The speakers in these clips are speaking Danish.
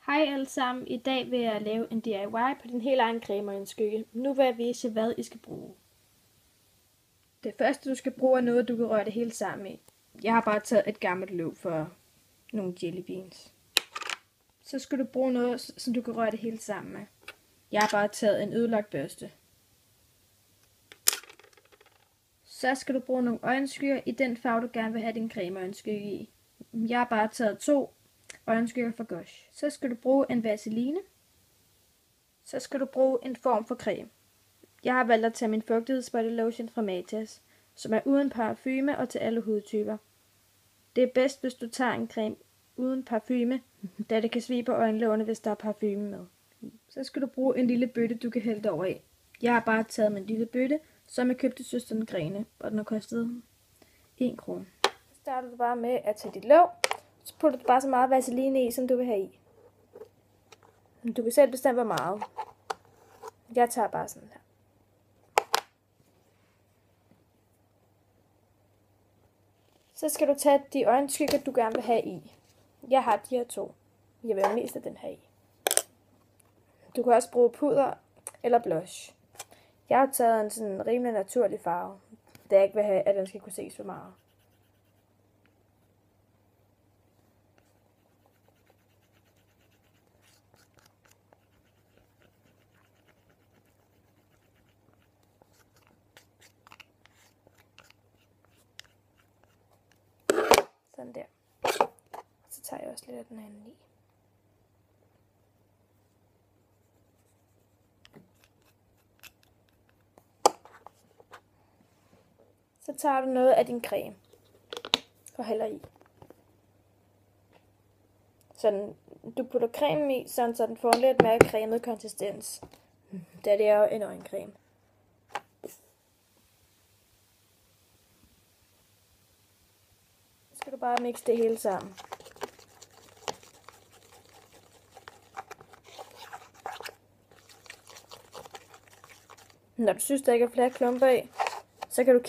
Hej alle sammen, i dag vil jeg lave en DIY på din helt egen creme og en skygge. Nu vil jeg vise hvad I skal bruge. Det første du skal bruge er noget du kan røre det hele sammen i. Jeg har bare taget et gammelt løv for nogle jelly beans. Så skal du bruge noget som du kan røre det hele sammen med. Jeg har bare taget en ødelagt børste. Så skal du bruge nogle øjenskygger i den farve du gerne vil have din creme og øjenskygge i. Jeg har bare taget 2 øjenskygger fra Gosh. Så skal du bruge en vaseline. Så skal du bruge en form for creme. Jeg har valgt at tage min fugtighedsbody lotion fra Matas, som er uden parfume og til alle hudtyper. Det er bedst, hvis du tager en creme uden parfume, da det kan svie på øjenlågene, hvis der er parfume med. Så skal du bruge en lille bøtte, du kan hælde det over i. Jeg har bare taget min lille bøtte, som jeg købte søsteren Grene, og den har kostet 1 krone. Så starter du bare med at tage dit låg, så putter du bare så meget vaseline i, som du vil have i. Du kan selv bestemme, hvor meget. Jeg tager bare sådan her. Så skal du tage de øjenskygger, du gerne vil have i. Jeg har de her 2. Jeg vil have mest af den her i. Du kan også bruge puder eller blush. Jeg har taget en sådan rimelig naturlig farve, da jeg ikke vil have, at den skal kunne ses for meget. Sådan der. Så tager jeg også lidt af den anden i. Så tager du noget af din creme og hælder i. Sådan, du putter cremen i, sådan, så den får en lidt mere cremet konsistens, da det er jo en øjencreme. Så skal du bare mixe det hele sammen. Når du synes, der ikke er flere klumper i, så kan du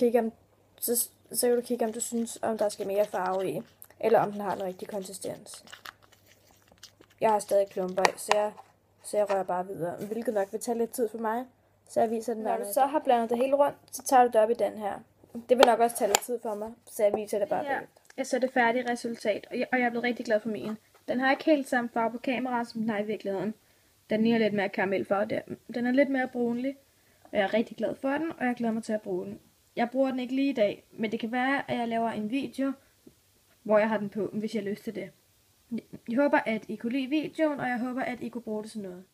kigge, om du synes, om der skal mere farve i, eller om den har den rigtige konsistens. Jeg har stadig klumper i, så jeg rører bare videre, hvilket nok vil tage lidt tid for mig, så jeg viser den. Når du så har blandet det hele rundt, så tager du det op i den her. Det vil nok også tage lidt tid for mig, så jeg viser det bare her. Jeg så det færdige resultat, og jeg er blevet rigtig glad for min. Den har ikke helt samme farve på kamera, som den har i virkeligheden. Den ligner lidt mere karamelfarve der. Den er lidt mere brunlig, og jeg er rigtig glad for den, og jeg glæder mig til at bruge den. Jeg bruger den ikke lige i dag, men det kan være, at jeg laver en video, hvor jeg har den på, hvis jeg har lyst til det. Jeg håber, at I kunne lide videoen, og jeg håber, at I kunne bruge det til noget.